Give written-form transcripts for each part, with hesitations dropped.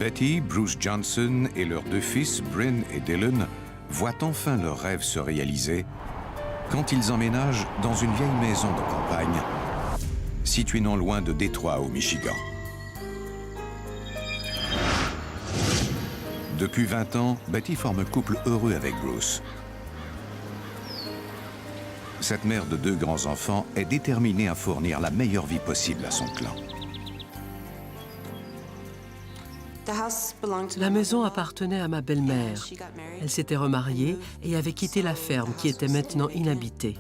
Betty, Bruce Johnson et leurs deux fils, Bryn et Dylan, voient enfin leur rêve se réaliser quand ils emménagent dans une vieille maison de campagne située non loin de Détroit, au Michigan. Depuis 20 ans, Betty forme un couple heureux avec Bruce. Cette mère de 2 grands-enfants est déterminée à fournir la meilleure vie possible à son clan. La maison appartenait à ma belle-mère. Elle s'était remariée et avait quitté la ferme qui était maintenant inhabitée.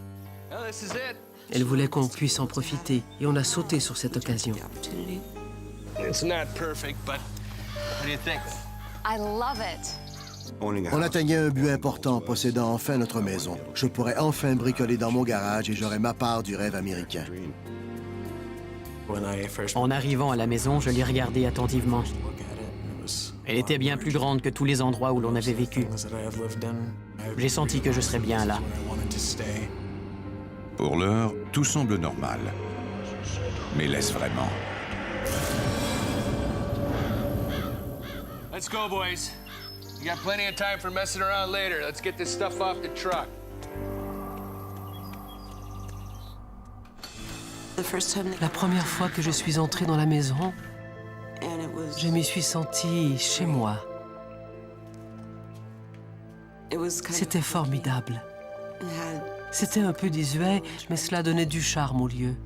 Elle voulait qu'on puisse en profiter et on a sauté sur cette occasion. On atteignait un but important, possédant enfin notre maison. Je pourrais enfin bricoler dans mon garage et j'aurais ma part du rêve américain. En arrivant à la maison, je l'ai regardée attentivement. Elle était bien plus grande que tous les endroits où l'on avait vécu. J'ai senti que je serais bien là. Pour l'heure, tout semble normal. Mais l'est-ce vraiment? Let's go, boys. You got plenty of time for messing around later. Let's get this stuff off the truck. La première fois que je suis entrée dans la maison, je m'y suis sentie chez moi. C'était formidable. C'était un peu désuet, mais cela donnait du charme au lieu.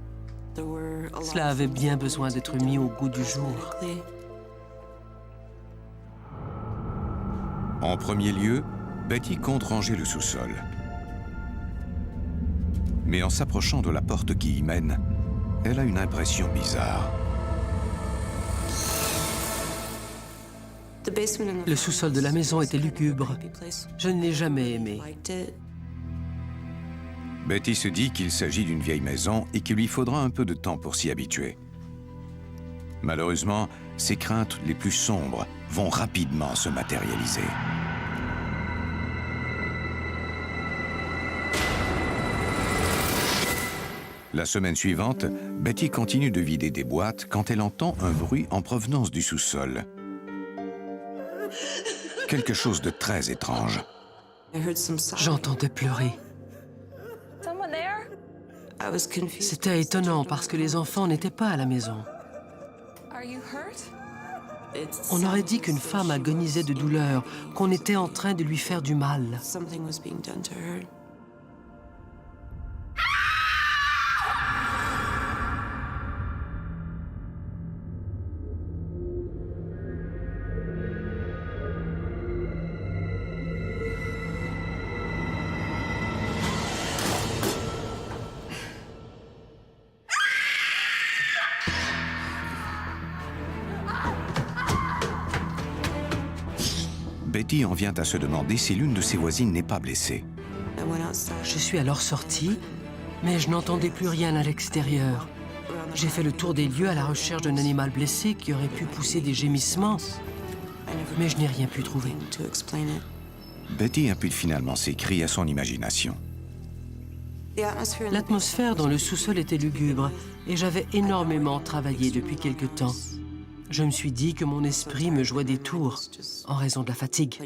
Cela avait bien besoin d'être mis au goût du jour. En premier lieu, Betty compte ranger le sous-sol. Mais en s'approchant de la porte qui y mène, elle a une impression bizarre. Le sous-sol de la maison était lugubre. Je ne l'ai jamais aimé. Betty se dit qu'il s'agit d'une vieille maison et qu'il lui faudra un peu de temps pour s'y habituer. Malheureusement, ses craintes les plus sombres vont rapidement se matérialiser. La semaine suivante, Betty continue de vider des boîtes quand elle entend un bruit en provenance du sous-sol. Quelque chose de très étrange. J'entendais pleurer. C'était étonnant parce que les enfants n'étaient pas à la maison. On aurait dit qu'une femme agonisait de douleur, qu'on était en train de lui faire du mal. Betty en vient à se demander si l'une de ses voisines n'est pas blessée. Je suis alors sortie, mais je n'entendais plus rien à l'extérieur. J'ai fait le tour des lieux à la recherche d'un animal blessé qui aurait pu pousser des gémissements, mais je n'ai rien pu trouver. Betty impute finalement ses cris à son imagination. L'atmosphère dans le sous-sol était lugubre et j'avais énormément travaillé depuis quelque temps. Je me suis dit que mon esprit me jouait des tours en raison de la fatigue.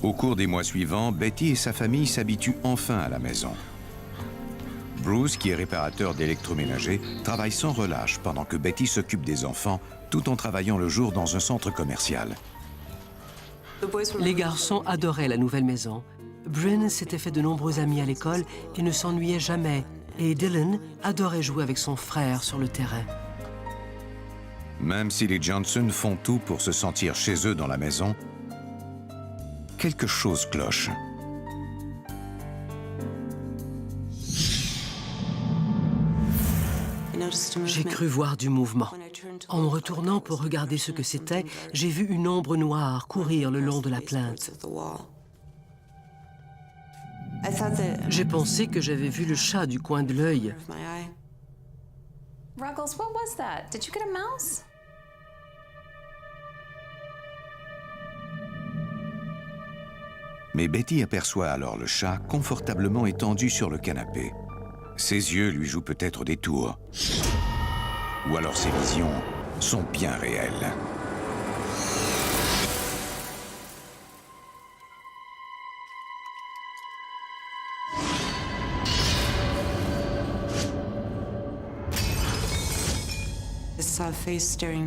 Au cours des mois suivants, Betty et sa famille s'habituent enfin à la maison. Bruce, qui est réparateur d'électroménager, travaille sans relâche pendant que Betty s'occupe des enfants, tout en travaillant le jour dans un centre commercial. Les garçons adoraient la nouvelle maison. Bryn s'était fait de nombreux amis à l'école et ne s'ennuyait jamais. Et Dylan adorait jouer avec son frère sur le terrain. Même si les Johnson font tout pour se sentir chez eux dans la maison, quelque chose cloche. J'ai cru voir du mouvement. En me retournant pour regarder ce que c'était, j'ai vu une ombre noire courir le long de la plinthe. J'ai pensé que j'avais vu le chat du coin de l'œil. Ruggles, what was that? Did you get a mouse? Mais Betty aperçoit alors le chat confortablement étendu sur le canapé. Ses yeux lui jouent peut-être des tours. Ou alors ses visions sont bien réelles.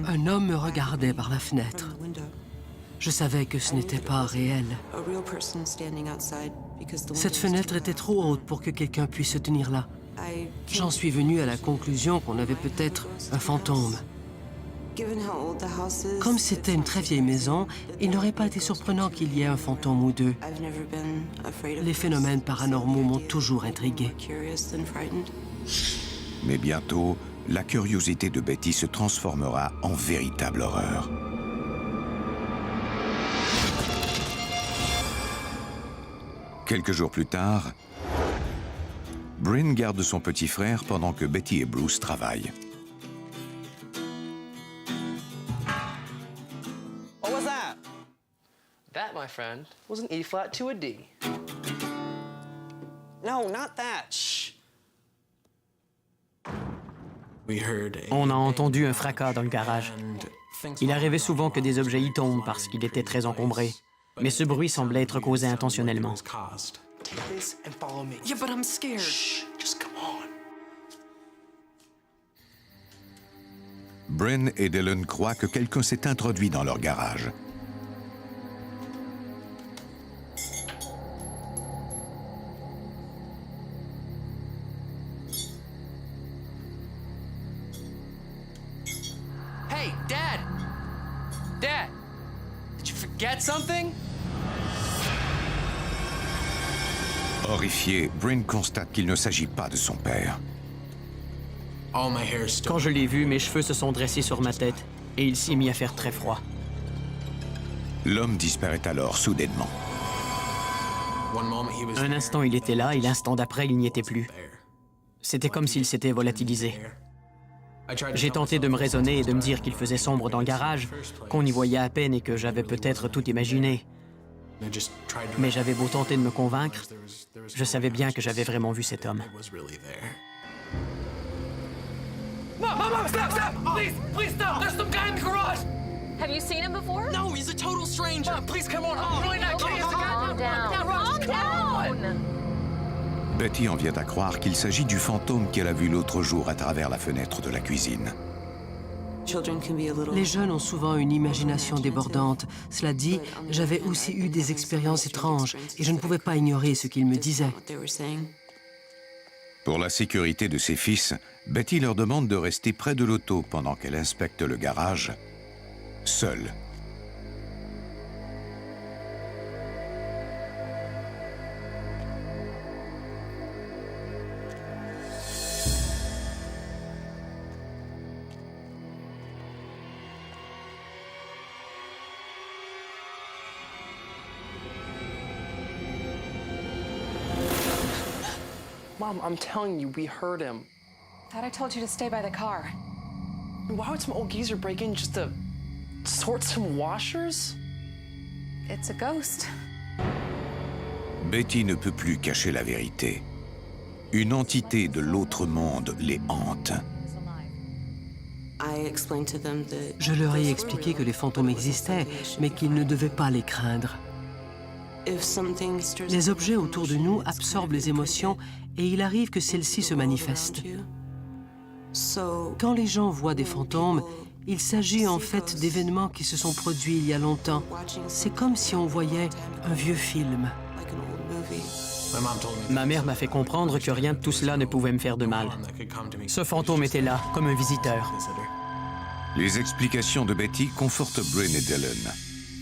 Un homme me regardait par la fenêtre. Je savais que ce n'était pas réel. Cette fenêtre était trop haute pour que quelqu'un puisse se tenir là. J'en suis venu à la conclusion qu'on avait peut-être un fantôme. Comme c'était une très vieille maison, il n'aurait pas été surprenant qu'il y ait un fantôme ou deux. Les phénomènes paranormaux m'ont toujours intrigué. Mais bientôt, la curiosité de Betty se transformera en véritable horreur. Quelques jours plus tard, Bryn garde son petit frère pendant que Betty et Bruce travaillent. What was that? That, my friend, was an E flat to a D. No, not that. Shh. On a entendu un fracas dans le garage. Il arrivait souvent que des objets y tombent parce qu'il était très encombré. Mais ce bruit semblait être causé intentionnellement. Take this and follow me. Yeah, but I'm scared. Shh, just come on. Bryn et Dylan croient que quelqu'un s'est introduit dans leur garage. Hey, Dad! Dad! Did you forget something? Horrifié, Bryn constate qu'il ne s'agit pas de son père. Quand je l'ai vu, mes cheveux se sont dressés sur ma tête et il s'est mis à faire très froid. L'homme disparaît alors soudainement. Un instant, il était là et l'instant d'après, il n'y était plus. C'était comme s'il s'était volatilisé. J'ai tenté de me raisonner et de me dire qu'il faisait sombre dans le garage, qu'on y voyait à peine et que j'avais peut-être tout imaginé. Mais j'avais beau tenter de me convaincre, je savais bien que j'avais vraiment vu cet homme. Mom, stop! Please stop! There's some guy in the garage! Have you seen him before? No, he's a total stranger! Mom, please come on! I'm really not kidding! Calm down. Calm down. Betty en vient à croire qu'il s'agit du fantôme qu'elle a vu l'autre jour à travers la fenêtre de la cuisine. Les jeunes ont souvent une imagination débordante. Cela dit, j'avais aussi eu des expériences étranges et je ne pouvais pas ignorer ce qu'ils me disaient. Pour la sécurité de ses fils, Betty leur demande de rester près de l'auto pendant qu'elle inspecte le garage, seule. Mom, I'm telling you, we heard him. Thought I told you to stay by the car. Why would some old geezer break in just to sort some washers? It's a ghost. Betty ne peut plus cacher la vérité. Une entité de l'autre monde les hante. Je leur ai expliqué que les fantômes existaient, mais qu'ils ne devaient pas les craindre. Les objets autour de nous absorbent les émotions et il arrive que celles-ci se manifestent. Quand les gens voient des fantômes, il s'agit en fait d'événements qui se sont produits il y a longtemps. C'est comme si on voyait un vieux film. Ma mère m'a fait comprendre que rien de tout cela ne pouvait me faire de mal. Ce fantôme était là, comme un visiteur. Les explications de Betty confortent Bryn et Dylan.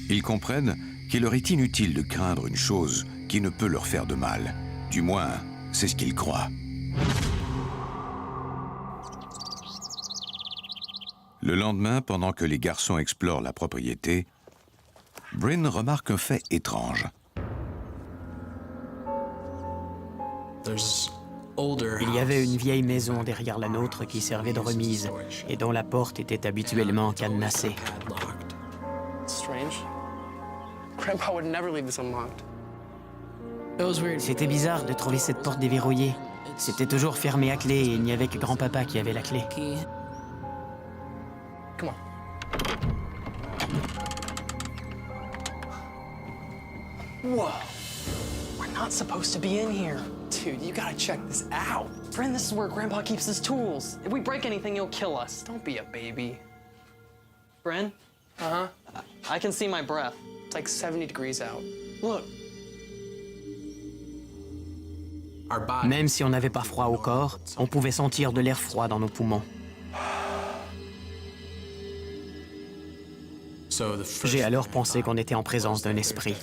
Ils comprennent qu'il leur est inutile de craindre une chose qui ne peut leur faire de mal. Du moins, c'est ce qu'ils croient. Le lendemain, pendant que les garçons explorent la propriété, Bryn remarque un fait étrange. Il y avait une vieille maison derrière la nôtre qui servait de remise et dont la porte était habituellement cadenassée. Strange. Grandpa would never leave this unlocked. C'était bizarre de trouver cette porte déverrouillée. C'était toujours fermé à clé et il n'y avait que grand-papa qui avait la clé. Come on. Whoa. We're not supposed to be in here. Dude, you gotta check this out. Friend, this is where Grandpa keeps his tools. If we break anything, he'll kill us. Don't be a baby. Bren? Uh-huh. I can see my breath. It's like 70 degrees out. Look. Même si on n'avait pas froid au corps, on pouvait sentir de l'air froid dans nos poumons. J'ai alors pensé qu'on était en présence d'un esprit.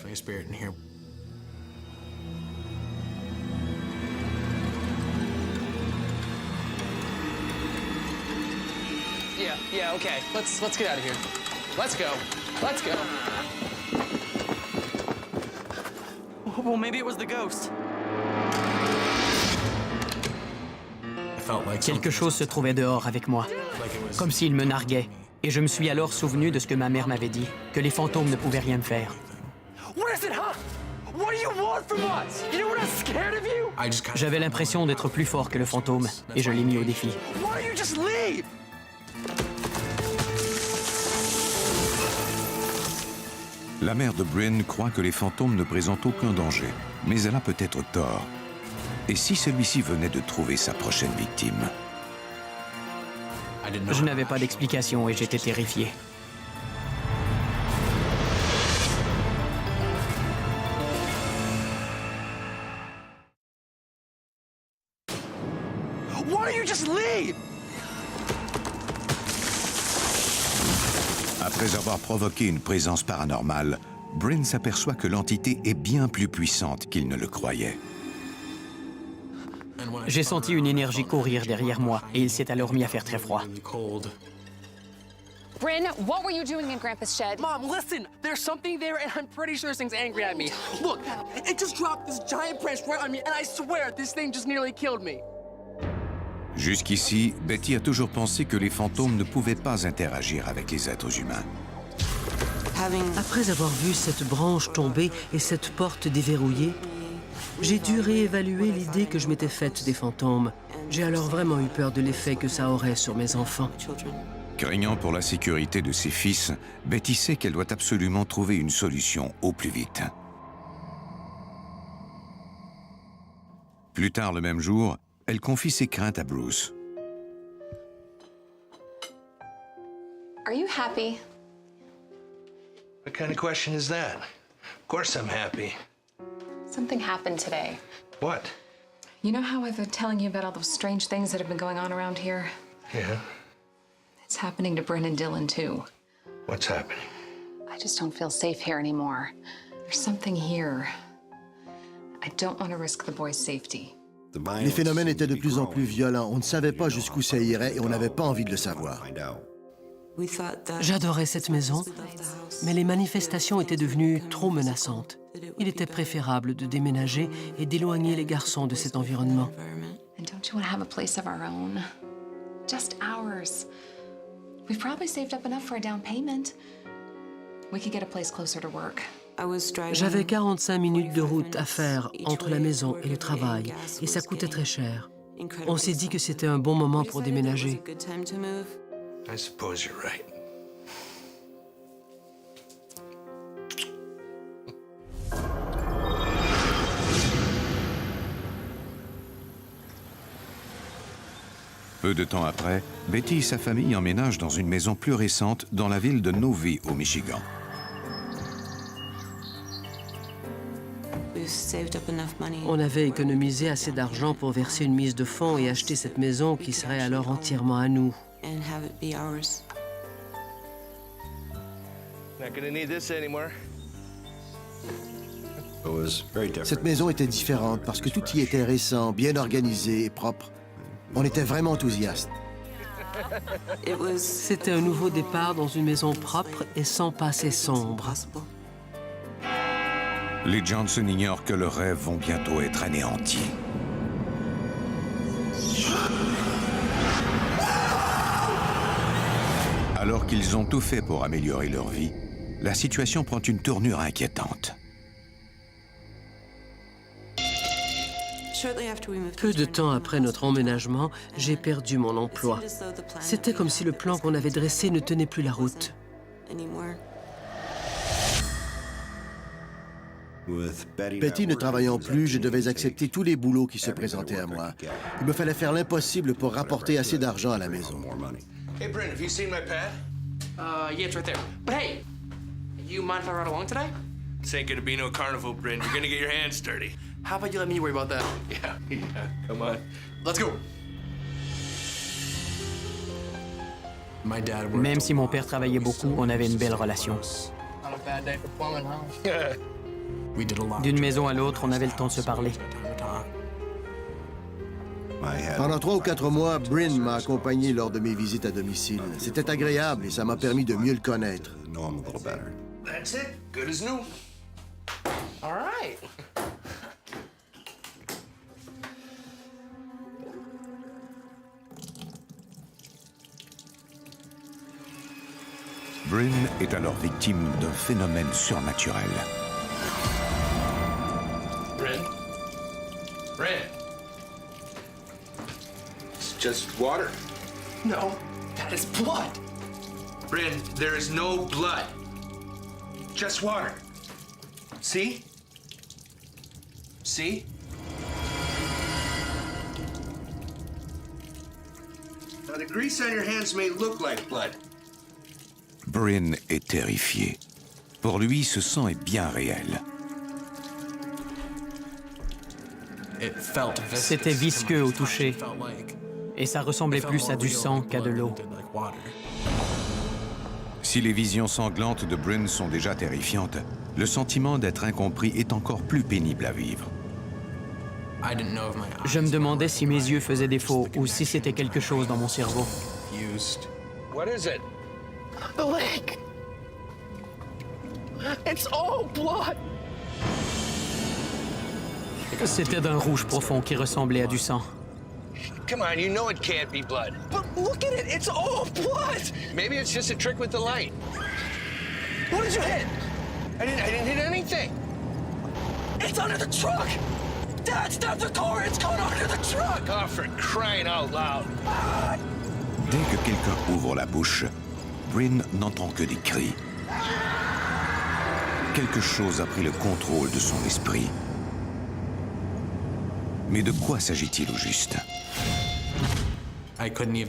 Yeah, okay. Let's get out of here. Let's go. Let's go. Well, maybe it was the ghost. Quelque chose se trouvait dehors avec moi, comme s'il me narguait. Et je me suis alors souvenu de ce que ma mère m'avait dit, que les fantômes ne pouvaient rien me faire. What is it, huh? What do you want from us? You know we're not scared of you? J'avais l'impression d'être plus fort que le fantôme, et je l'ai mis au défi. Why don't you just leave? La mère de Bryn croit que les fantômes ne présentent aucun danger, mais elle a peut-être tort. Et si celui-ci venait de trouver sa prochaine victime? Je n'avais pas d'explication et j'étais terrifié. Why don't you just leave? Après avoir provoqué une présence paranormale, Bryn s'aperçoit que l'entité est bien plus puissante qu'il ne le croyait. J'ai senti une énergie courir derrière moi et il s'est alors mis à faire très froid. Bryn, what were you doing in Grandpa's shed? Mom, listen. There's something there, and I'm pretty sure this thing's angry at me. Look, it just dropped this giant branch right on me, and I swear this thing just nearly killed me. Jusqu'ici, Betty a toujours pensé que les fantômes ne pouvaient pas interagir avec les êtres humains. Après avoir vu cette branche tomber et cette porte déverrouillée, j'ai dû réévaluer l'idée que je m'étais faite des fantômes. J'ai alors vraiment eu peur de l'effet que ça aurait sur mes enfants. Craignant pour la sécurité de ses fils, Betty sait qu'elle doit absolument trouver une solution au plus vite. Plus tard le même jour, elle confie ses craintes à Bruce. Are you happy? What kind of question is that? Of course I'm happy. Something happened today. What? You know how I've been telling you about all those strange things that have been going on around here? Yeah? It's happening to Bryn and Dylan, too. What's happening? I just don't feel safe here anymore. There's something here. I don't want to risk the boys' safety. Les phénomènes étaient de plus en plus violents. On ne savait pas jusqu'où ça irait et on n'avait pas envie de le savoir. J'adorais cette maison, mais les manifestations étaient devenues trop menaçantes. Il était préférable de déménager et d'éloigner les garçons de cet environnement. And don't you want to have a place of our own? Just ours. We've probably saved up enough for a down payment. We could get a place closer to work. J'avais 45 minutes de route à faire entre la maison et le travail, et ça coûtait très cher. On s'est dit que c'était un bon moment pour déménager. I suppose you're right. Peu de temps après, Betty et sa famille emménagent dans une maison plus récente dans la ville de Novi, au Michigan. On avait économisé assez d'argent pour verser une mise de fonds et acheter cette maison qui serait alors entièrement à nous. Not gonna need this anymore. Cette maison était différente parce que tout y était récent, bien organisé et propre. On était vraiment enthousiastes. C'était un nouveau départ dans une maison propre et sans passé sombre. Les Johnson ignorent que leurs rêves vont bientôt être anéantis. Alors qu'ils ont tout fait pour améliorer leur vie, la situation prend une tournure inquiétante. Peu de temps après notre emménagement, j'ai perdu mon emploi. C'était comme si le plan qu'on avait dressé ne tenait plus la route. Betty ne travaillant plus, je devais accepter tous les boulots qui se présentaient à moi. Il me fallait faire l'impossible pour rapporter assez d'argent à la maison. Hey, Bryn, have you seen my pad? Yeah, it's right there. But hey, you mind if I ride along today? This ain't gonna be no carnival, Bryn. You're gonna get your hands dirty. How about you let me worry about that? Yeah, come on. Let's go. Même si mon père travaillait beaucoup, on avait une belle relation. Not a bad day for plumbing, huh? D'une maison à l'autre, on avait le temps de se parler. Pendant 3 ou 4 mois, Bryn m'a accompagné lors de mes visites à domicile. C'était agréable et ça m'a permis de mieux le connaître. That's it. Good as new. All right. Bryn est alors victime d'un phénomène surnaturel. Bryn? Bryn? It's just water. No, that is blood. Bryn, there is no blood. Just water. See? See? Now, the grease on your hands may look like blood. Bryn est terrifié. Pour lui, ce sang est bien réel. C'était visqueux au toucher, et ça ressemblait plus à du sang qu'à de l'eau. Si les visions sanglantes de Bryn sont déjà terrifiantes, le sentiment d'être incompris est encore plus pénible à vivre. Je me demandais si mes yeux faisaient défaut ou si c'était quelque chose dans mon cerveau. What is it? The lake. It's all blood. C'était d'un rouge profond qui ressemblait à du sang. Come on, you know it can't be blood. But look at it, it's all blood. Maybe it's just a trick with the light. What did you hit? I didn't hit anything. It's under the truck. Dad, stop the car. It's going under the truck. Oh, for crying out loud. Dès que quelqu'un ouvre la bouche, Bryn n'entend que des cris. Quelque chose a pris le contrôle de son esprit. Mais de quoi s'agit-il au juste?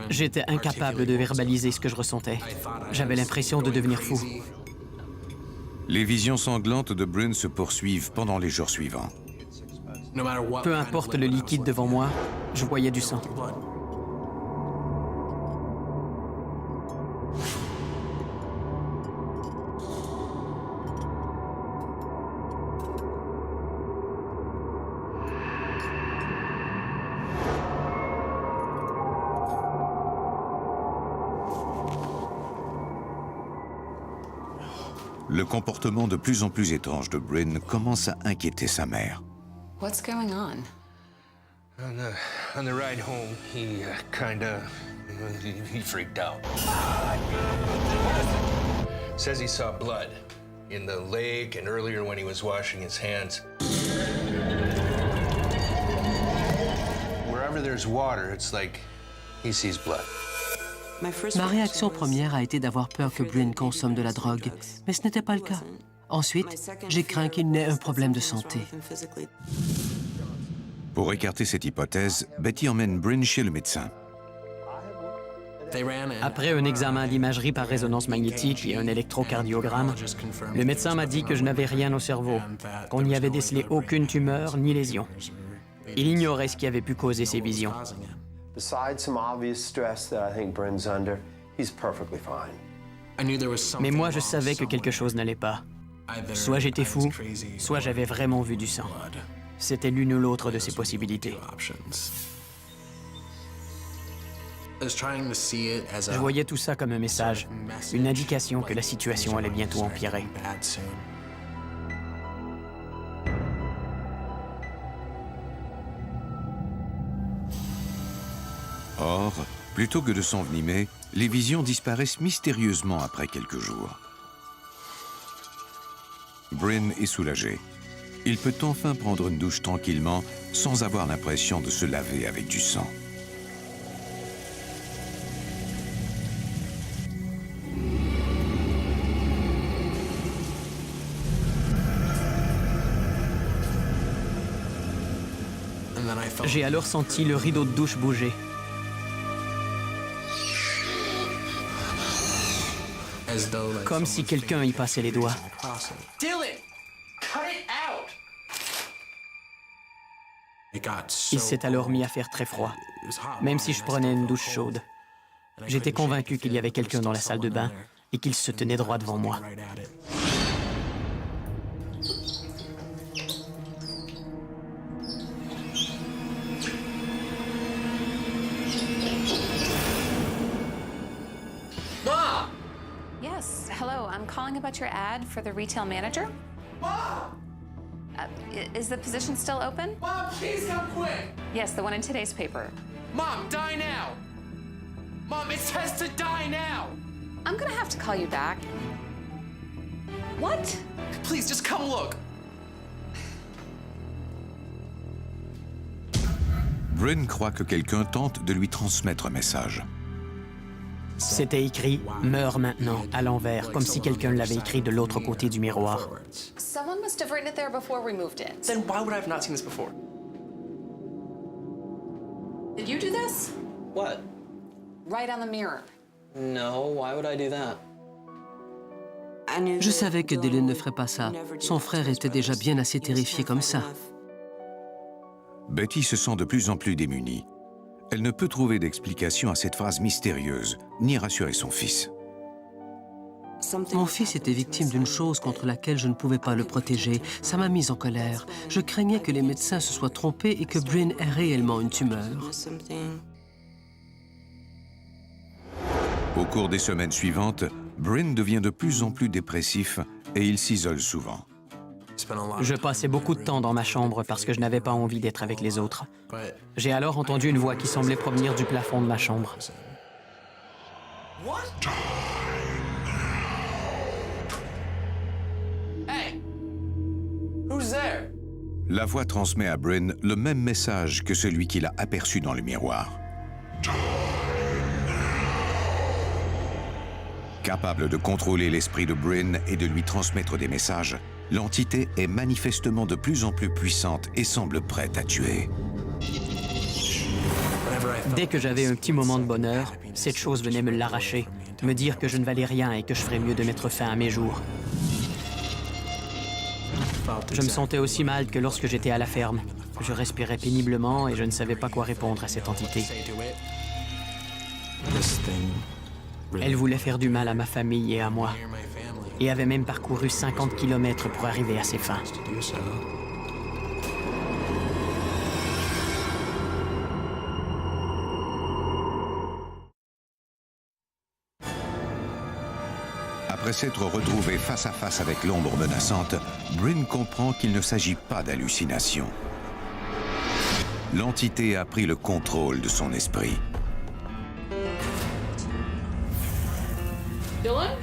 J'étais incapable de verbaliser ce que je ressentais. J'avais l'impression de devenir fou. Les visions sanglantes de Bryn se poursuivent pendant les jours suivants. Peu importe le liquide devant moi, je voyais du sang. Le comportement de plus en plus étrange de Bryn commence à inquiéter sa mère. What's going on? On the ride home, he he freaked out. Says he saw blood in the lake and earlier when he was washing his hands. Wherever there's water, it's like he sees blood. Ma réaction première a été d'avoir peur que Bryn consomme de la drogue, mais ce n'était pas le cas. Ensuite, j'ai craint qu'il n'ait un problème de santé. Pour écarter cette hypothèse, Betty emmène Bryn chez le médecin. Après un examen d'imagerie par résonance magnétique et un électrocardiogramme, le médecin m'a dit que je n'avais rien au cerveau, qu'on n'y avait décelé aucune tumeur ni lésion. Il ignorait ce qui avait pu causer ces visions. Besides some obvious stress that I think Bryn's under, he's perfectly fine. Mais moi, je savais que quelque chose n'allait pas. Soit j'étais fou, soit j'avais vraiment vu du sang. C'était l'une ou l'autre de ces possibilités. Je voyais tout ça comme un message, une indication que la situation allait bientôt empirer. Or, plutôt que de s'envenimer, les visions disparaissent mystérieusement après quelques jours. Bryn est soulagé. Il peut enfin prendre une douche tranquillement, sans avoir l'impression de se laver avec du sang. J'ai alors senti le rideau de douche bouger. Comme si quelqu'un y passait les doigts. Dylan, cut it out. Il s'est alors mis à faire très froid, même si je prenais une douche chaude. J'étais convaincu qu'il y avait quelqu'un dans la salle de bain et qu'il se tenait droit devant moi. Mom! Yes, hello. I'm calling about your ad for the retail manager. Mom! Is the position still open? Mom, please come quick! Yes, the one in today's paper. Mom, die now! Mom, it says to die now! I'm gonna have to call you back. What? Please, just come look. Bryn croit que quelqu'un tente de lui transmettre un message. C'était écrit « Meurs maintenant » à l'envers, comme si quelqu'un l'avait écrit de l'autre côté du miroir. Someone must have written it there before we moved in. Then why would I have not seen this before? Did you do this? What? Write on the mirror. No, why would I do that? Je savais que Dylan ne ferait pas ça. Son frère était déjà bien assez terrifié comme ça. Betty se sent de plus en plus démunie. Elle ne peut trouver d'explication à cette phrase mystérieuse, ni rassurer son fils. Mon fils était victime d'une chose contre laquelle je ne pouvais pas le protéger. Ça m'a mise en colère. Je craignais que les médecins se soient trompés et que Bryn ait réellement une tumeur. Au cours des semaines suivantes, Bryn devient de plus en plus dépressif et il s'isole souvent. Je passais beaucoup de temps dans ma chambre parce que je n'avais pas envie d'être avec les autres. J'ai alors entendu une voix qui semblait provenir du plafond de ma chambre. What? Hey! Who's there? La voix transmet à Bryn le même message que celui qu'il a aperçu dans le miroir. Capable de contrôler l'esprit de Bryn et de lui transmettre des messages, l'entité est manifestement de plus en plus puissante et semble prête à tuer. Dès que j'avais un petit moment de bonheur, cette chose venait me l'arracher, me dire que je ne valais rien et que je ferais mieux de mettre fin à mes jours. Je me sentais aussi mal que lorsque j'étais à la ferme. Je respirais péniblement et je ne savais pas quoi répondre à cette entité. Elle voulait faire du mal à ma famille et à moi, et avait même parcouru 50 kilomètres pour arriver à ses fins. Après s'être retrouvé face à face avec l'ombre menaçante, Bryn comprend qu'il ne s'agit pas d'hallucination. L'entité a pris le contrôle de son esprit. Dylan?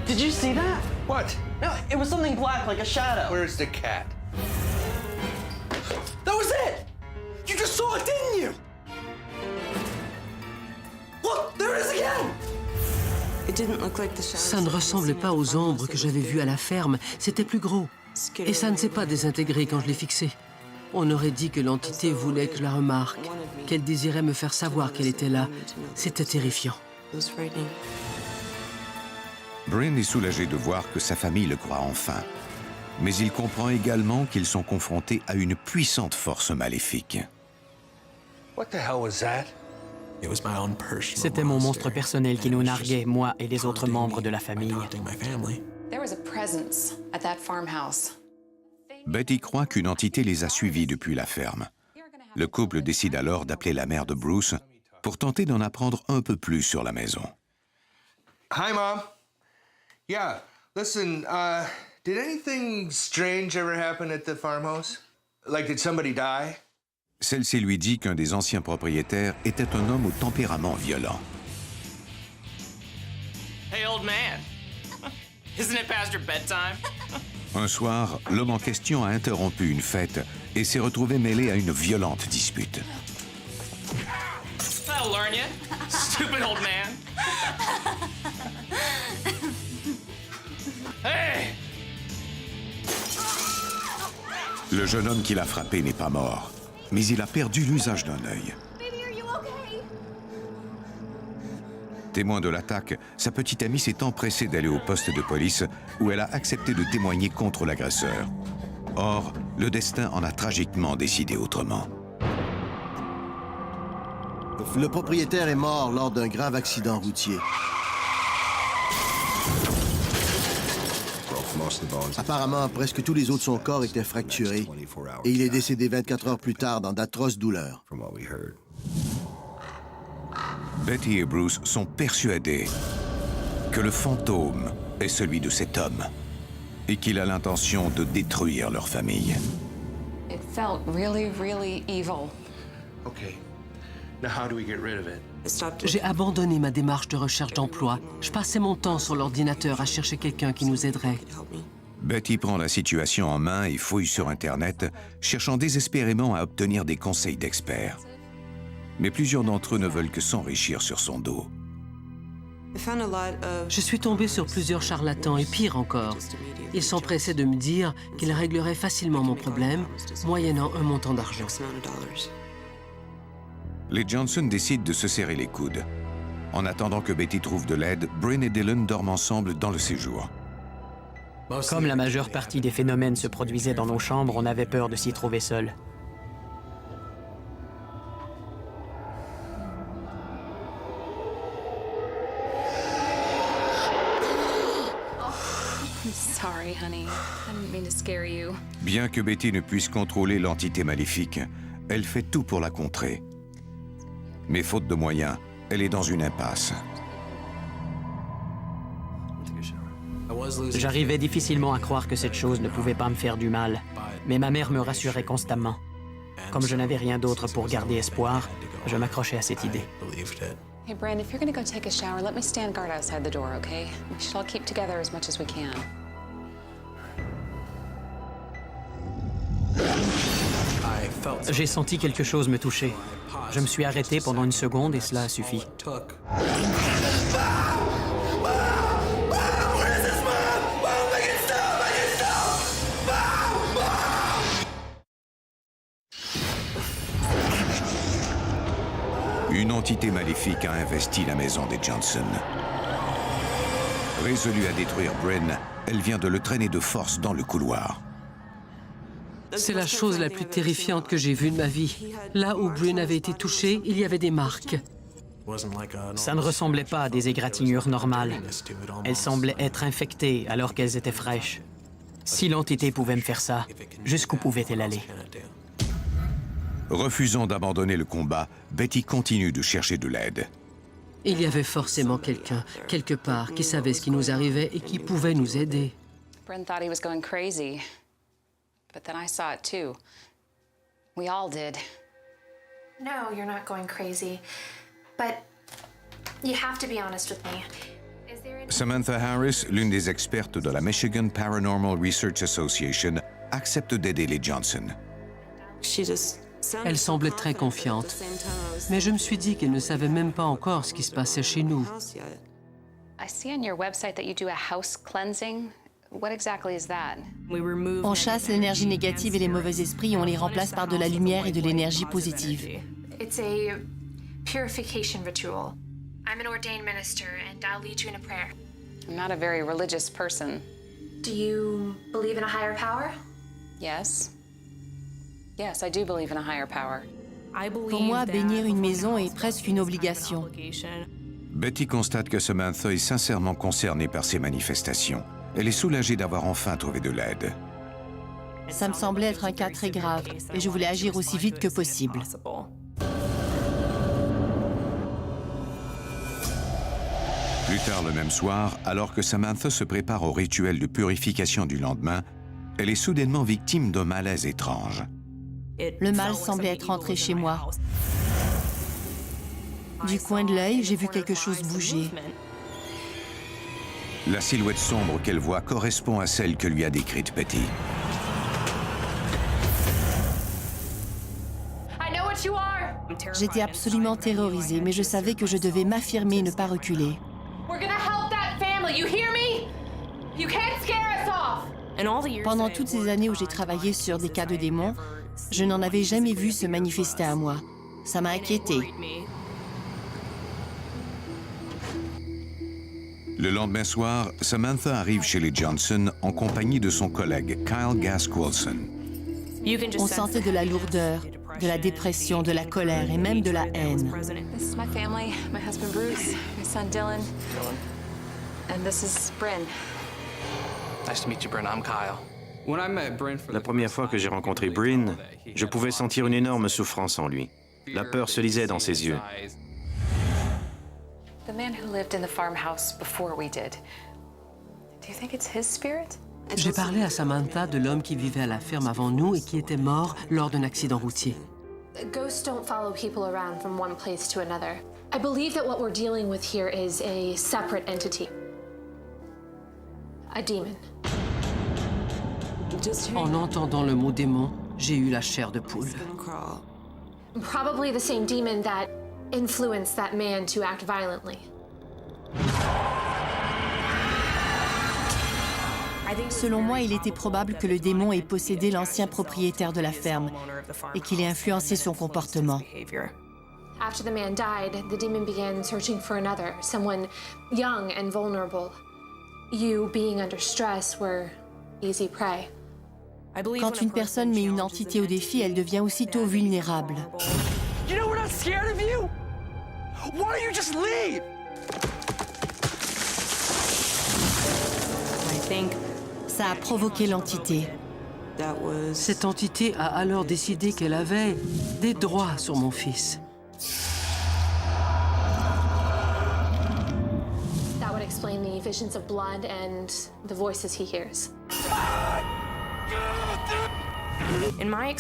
Did you see that? What? No, it was something black, like a shadow. Where's the cat? That was it! You just saw it, didn't you? Look, there it is again! Ça ne ressemblait pas aux ombres que j'avais vues à la ferme. C'était plus gros. Et ça ne s'est pas désintégré quand je l'ai fixé. On aurait dit que l'entité voulait que je la remarque, qu'elle désirait me faire savoir qu'elle était là. C'était terrifiant. Bryn est soulagé de voir que sa famille le croit enfin. Mais il comprend également qu'ils sont confrontés à une puissante force maléfique. What the hell was that? C'était mon monstre personnel qui nous narguait, moi et les autres membres de la famille. There was a presence at that farmhouse. Betty croit qu'une entité les a suivis depuis la ferme. Le couple décide alors d'appeler la mère de Bruce pour tenter d'en apprendre un peu plus sur la maison. Hi, Mom. Yeah, listen, did anything strange ever happen at the farmhouse? Like, did somebody die? Celle-ci lui dit qu'un des anciens propriétaires était un homme au tempérament violent. Hey, old man. Isn't it past your bedtime? Un soir, l'homme en question a interrompu une fête et s'est retrouvé mêlé à une violente dispute. That'll learn you, stupid old man. Hey! Le jeune homme qui l'a frappé n'est pas mort, mais il a perdu l'usage d'un œil. Témoin de l'attaque, sa petite amie s'est empressée d'aller au poste de police où elle a accepté de témoigner contre l'agresseur. Or, le destin en a tragiquement décidé autrement. Le propriétaire est mort lors d'un grave accident routier. Apparemment, presque tous les os de son corps étaient fracturés et il est décédé 24 heures plus tard dans d'atroces douleurs. Betty et Bruce sont persuadés que le fantôme est celui de cet homme et qu'il a l'intention de détruire leur famille. It felt really, really evil. Okay. Now how do we get rid of it? J'ai abandonné ma démarche de recherche d'emploi. Je passais mon temps sur l'ordinateur à chercher quelqu'un qui nous aiderait. Betty prend la situation en main et fouille sur Internet, cherchant désespérément à obtenir des conseils d'experts. Mais plusieurs d'entre eux ne veulent que s'enrichir sur son dos. Je suis tombée sur plusieurs charlatans et pire encore. Ils s'empressaient de me dire qu'ils régleraient facilement mon problème, moyennant un montant d'argent. Les Johnson décident de se serrer les coudes. En attendant que Betty trouve de l'aide, Bryn et Dylan dorment ensemble dans le séjour. Comme la majeure partie des phénomènes se produisaient dans nos chambres, on avait peur de s'y trouver seuls. Sorry, honey. I didn't mean to scare you. Bien que Betty ne puisse contrôler l'entité maléfique, elle fait tout pour la contrer. Mais faute de moyens, elle est dans une impasse. J'arrivais difficilement à croire que cette chose ne pouvait pas me faire du mal, mais ma mère me rassurait constamment. Comme je n'avais rien d'autre pour garder espoir, je m'accrochais à cette idée. Hey, Brand, if you're gonna go take a shower, let me stand guard outside the door, okay? We should all keep together as much as we can. J'ai senti quelque chose me toucher. Je me suis arrêté pendant une seconde et cela a suffi. Une entité maléfique a investi la maison des Johnson. Résolue à détruire Bryn, elle vient de le traîner de force dans le couloir. C'est la chose la plus terrifiante que j'ai vue de ma vie. Là où Bryn avait été touché, il y avait des marques. Ça ne ressemblait pas à des égratignures normales. Elles semblaient être infectées alors qu'elles étaient fraîches. Si l'entité pouvait me faire ça, jusqu'où pouvait-elle aller? Refusant d'abandonner le combat, Betty continue de chercher de l'aide. Il y avait forcément quelqu'un, quelque part, qui savait ce qui nous arrivait et qui pouvait nous aider. Bryn thought he was going crazy. But then I saw it too. We all did. No, you're not going crazy. But you have to be honest with me. Is there any... Samantha Harris, l'une des expertes de la Michigan Paranormal Research Association, accepte d'aider les Johnson. Elle semblait très confiante. Mais je me suis dit qu'elle ne savait même pas encore ce qui se passait chez nous. I see on your website that you do a house cleansing. What exactly is that? On chasse l'énergie négative et les mauvais esprits et on les remplace par de la lumière et de l'énergie positive. It's a purification ritual. I'm an ordained minister and I'll lead you in a prayer. I'm not a very religious person. Do you believe in a higher power? Yes. Yes, I do believe in a higher power. Pour moi, bénir une maison est presque une obligation. Betty constate que Samantha est sincèrement concernée par ces manifestations. Elle est soulagée d'avoir enfin trouvé de l'aide. Ça me semblait être un cas très grave et je voulais agir aussi vite que possible. Plus tard le même soir, alors que Samantha se prépare au rituel de purification du lendemain, elle est soudainement victime d'un malaise étrange. Le mal semblait être entré chez moi. Du coin de l'œil, j'ai vu quelque chose bouger. La silhouette sombre qu'elle voit correspond à celle que lui a décrite Betty. J'étais absolument terrorisée, mais je savais que je devais m'affirmer et ne pas reculer. Pendant toutes ces années où j'ai travaillé sur des cas de démons, je n'en avais jamais vu se manifester à moi. Ça m'a inquiétée. Le lendemain soir, Samantha arrive chez les Johnson en compagnie de son collègue Kyle Gask-Wilson. On sentait de la lourdeur, de la dépression, de la colère et même de la haine. This is my family, my husband Bruce, my son Dylan, and this is Bryn. Nice to meet you, Bryn. I'm Kyle. La première fois que j'ai rencontré Bryn, je pouvais sentir une énorme souffrance en lui. La peur se lisait dans ses yeux. The man who lived in the farmhouse before we did. Do you think it's his spirit? J'ai parlé à Samantha de l'homme qui vivait à la ferme avant nous et qui était mort lors d'un accident routier. Ghosts don't follow people around from one place to another. I believe that what we're dealing with here is a separate entity. A demon. En entendant le mot démon, j'ai eu la chair de poule. Probably the same demon that influenced that man to act violently. Selon moi, il était probable que le démon ait possédé l'ancien propriétaire de la ferme et qu'il ait influencé son comportement. After the man died, the demon began searching for another, someone young and vulnerable. You, being under stress, were easy prey. Quand une personne met une entité au défi, elle devient aussitôt vulnérable. You know we're not scared of you? Why don't you just leave? Ça a provoqué l'entité. Cette entité a alors décidé qu'elle avait des droits sur mon fils. That would explain the visions of blood and the voices he hears.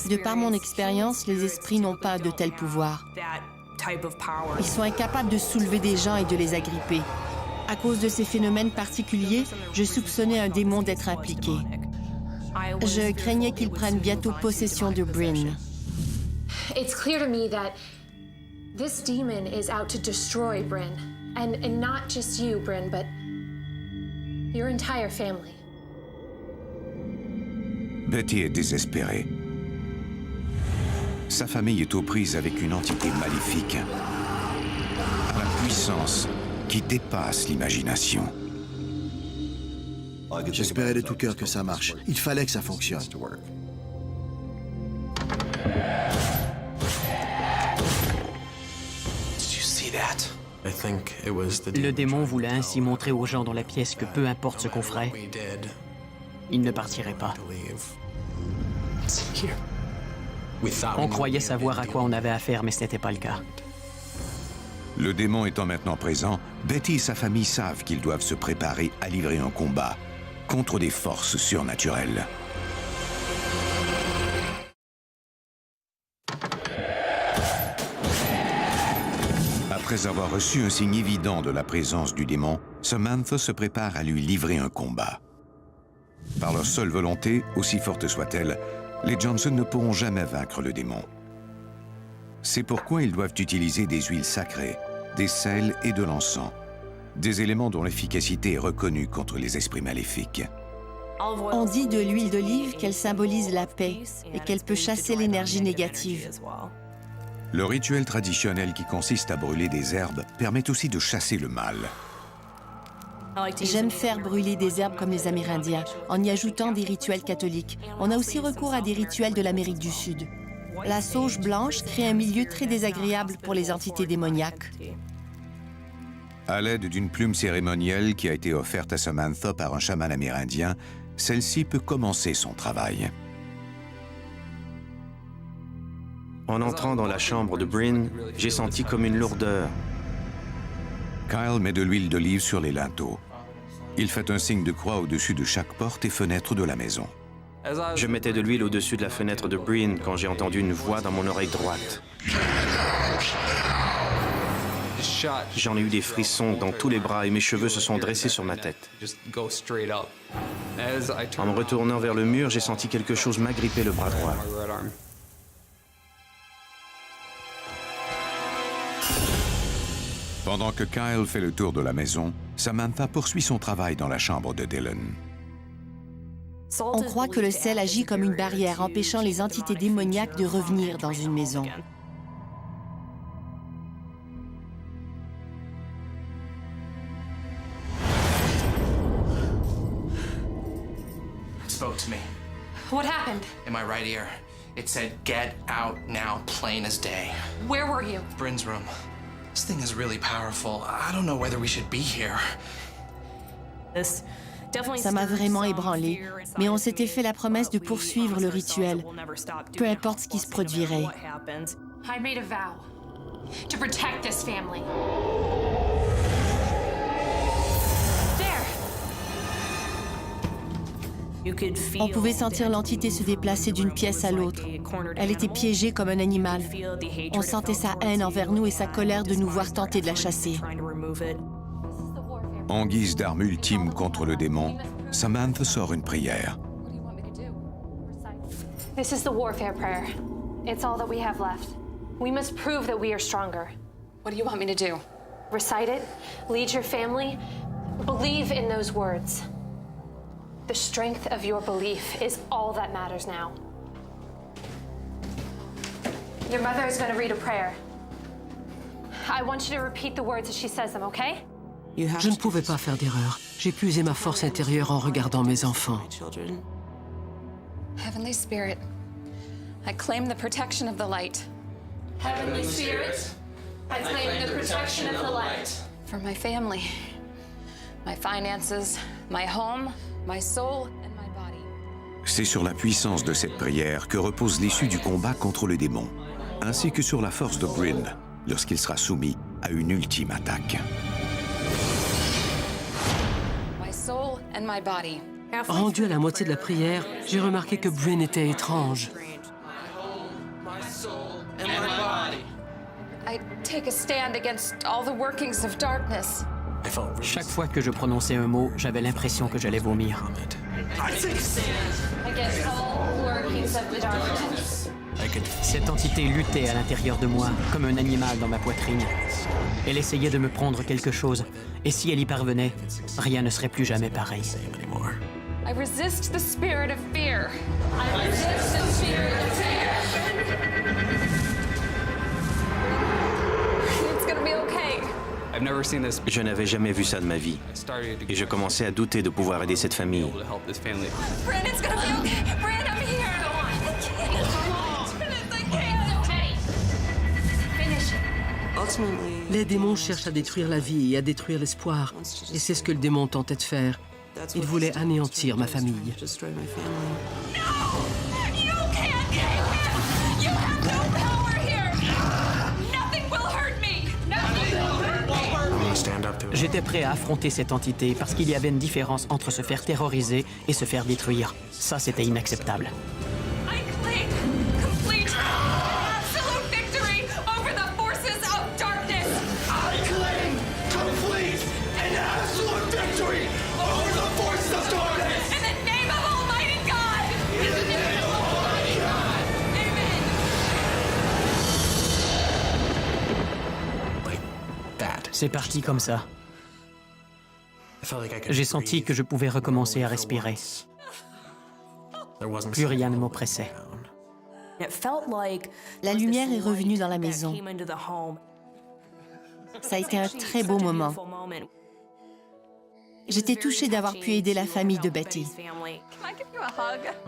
De par mon expérience, les esprits n'ont pas de tels pouvoirs. Ils sont incapables de soulever des gens et de les agripper. À cause de ces phénomènes particuliers, je soupçonnais un démon d'être impliqué. Je craignais qu'il prenne bientôt possession de Bryn. It's clear to me that this demon is out to destroy Bryn. And not just you, Bryn, but your entire family. Betty est désespérée. Sa famille est aux prises avec une entité maléfique, à la puissance qui dépasse l'imagination. J'espérais de tout cœur que ça marche. Il fallait que ça fonctionne. Le démon voulait ainsi montrer aux gens dans la pièce que peu importe ce qu'on ferait, il ne partirait pas. On croyait savoir à quoi on avait affaire, mais ce n'était pas le cas. Le démon étant maintenant présent, Betty et sa famille savent qu'ils doivent se préparer à livrer un combat contre des forces surnaturelles. Après avoir reçu un signe évident de la présence du démon, Samantha se prépare à lui livrer un combat. Par leur seule volonté, aussi forte soit-elle, les Johnson ne pourront jamais vaincre le démon. C'est pourquoi ils doivent utiliser des huiles sacrées, des sels et de l'encens, des éléments dont l'efficacité est reconnue contre les esprits maléfiques. On dit de l'huile d'olive qu'elle symbolise la paix et qu'elle peut chasser l'énergie négative. Le rituel traditionnel qui consiste à brûler des herbes permet aussi de chasser le mal. J'aime faire brûler des herbes comme les Amérindiens, en y ajoutant des rituels catholiques. On a aussi recours à des rituels de l'Amérique du Sud. La sauge blanche crée un milieu très désagréable pour les entités démoniaques. À l'aide d'une plume cérémonielle qui a été offerte à Samantha par un chaman amérindien, celle-ci peut commencer son travail. En entrant dans la chambre de Bryn, j'ai senti comme une lourdeur. Kyle met de l'huile d'olive sur les linteaux. Il fait un signe de croix au-dessus de chaque porte et fenêtre de la maison. Je mettais de l'huile au-dessus de la fenêtre de Bryn quand j'ai entendu une voix dans mon oreille droite. J'en ai eu des frissons dans tous les bras et mes cheveux se sont dressés sur ma tête. En me retournant vers le mur, j'ai senti quelque chose m'agripper le bras droit. Pendant que Kyle fait le tour de la maison, Samantha poursuit son travail dans la chambre de Dylan. On croit que le sel agit comme une barrière empêchant les entités démoniaques de revenir dans une maison. Spoke to me. What happened? In my right ear. It said, "Get out now, plain as day." Where were you? Bryn's room. This thing is really powerful. I don't know whether we should be here. Ça m'a vraiment ébranlé, mais on s'était fait la promesse de poursuivre le rituel, peu importe ce qui se produirait. I made a vow to protect this family. On pouvait sentir l'entité se déplacer d'une pièce à l'autre. Elle était piégée comme un animal. On sentait sa haine envers nous et sa colère de nous voir tenter de la chasser. En guise d'arme ultime contre le démon, Samantha sort une prière. This is the warfare prayer. It's all that we have left. We must prove that we are stronger. What do you want me to do? Recite it, lead your family, believe in those words. The strength of your belief is all that matters now. Your mother is going to read a prayer. I want you to repeat the words as she says them, okay? Je ne pouvais pas faire d'erreur. J'ai puisé ma force intérieure en regardant mes enfants. Heavenly Spirit, I claim the protection of the light. Heavenly Spirit, I claim the protection of the light. For my family, my finances, my home, my soul, and my body. C'est sur la puissance de cette prière que repose l'issue du combat contre le démon, ainsi que sur la force de Bryn lorsqu'il sera soumis à une ultime attaque. My soul and my body. Rendu à la moitié de la prière, j'ai remarqué que Bryn était étrange. I take a stand against all the workings of darkness. Chaque fois que je prononçais un mot, j'avais l'impression que j'allais vomir. Against all workings of the darkness. Cette entité luttait à l'intérieur de moi, comme un animal dans ma poitrine. Elle essayait de me prendre quelque chose, et si elle y parvenait, rien ne serait plus jamais pareil. I resist the spirit of fear. I resist the spirit of fear. It's gonna be okay. Je n'avais jamais vu ça de ma vie. Et je commençais à douter de pouvoir aider cette famille. Bryn, it's gonna be okay. Bryn, I'm here. Les démons cherchent à détruire la vie et à détruire l'espoir. Et c'est ce que le démon tentait de faire. Il voulait anéantir ma famille. J'étais prêt à affronter cette entité parce qu'il y avait une différence entre se faire terroriser et se faire détruire. Ça, c'était inacceptable. C'est parti comme ça. J'ai senti que je pouvais recommencer à respirer. Plus rien ne m'oppressait. La lumière est revenue dans la maison. Ça a été un très beau moment. J'étais touchée d'avoir pu aider la famille de Betty.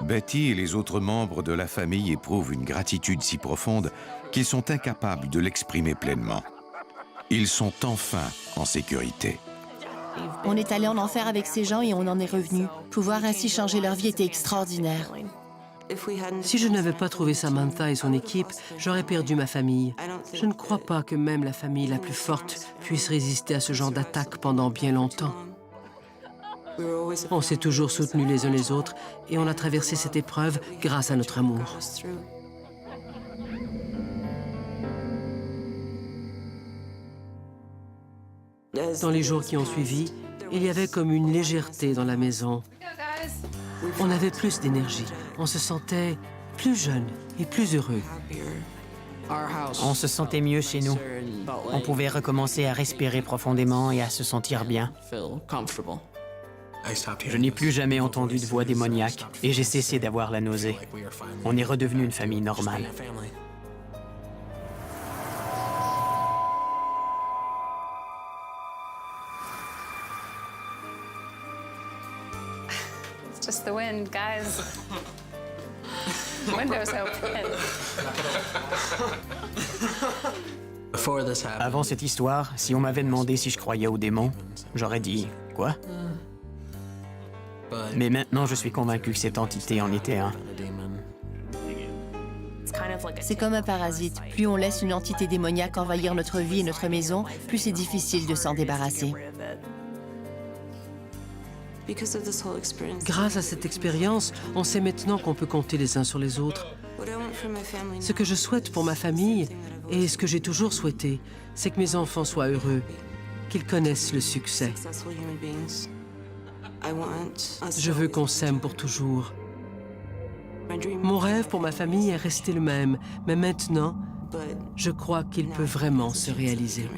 Betty et les autres membres de la famille éprouvent une gratitude si profonde qu'ils sont incapables de l'exprimer pleinement. Ils sont enfin en sécurité. On est allé en enfer avec ces gens et on en est revenu. Pouvoir ainsi changer leur vie était extraordinaire. Si je n'avais pas trouvé Samantha et son équipe, j'aurais perdu ma famille. Je ne crois pas que même la famille la plus forte puisse résister à ce genre d'attaque pendant bien longtemps. On s'est toujours soutenus les uns les autres et on a traversé cette épreuve grâce à notre amour. Dans les jours qui ont suivi, il y avait comme une légèreté dans la maison. On avait plus d'énergie. On se sentait plus jeune et plus heureux. On se sentait mieux chez nous. On pouvait recommencer à respirer profondément et à se sentir bien. Je n'ai plus jamais entendu de voix démoniaque et j'ai cessé d'avoir la nausée. On est redevenu une famille normale. It's just the wind, guys. Windows open. Avant cette histoire, si on m'avait demandé si je croyais aux démons, j'aurais dit « Quoi ?» Mais maintenant, je suis convaincu que cette entité en était un. C'est comme un parasite. Plus on laisse une entité démoniaque envahir notre vie et notre maison, plus c'est difficile de s'en débarrasser. Grâce à cette expérience, on sait maintenant qu'on peut compter les uns sur les autres. Ce que je souhaite pour ma famille, et ce que j'ai toujours souhaité, c'est que mes enfants soient heureux, qu'ils connaissent le succès. Je veux qu'on s'aime pour toujours. Mon rêve pour ma famille est resté le même, mais maintenant, je crois qu'il peut vraiment se réaliser.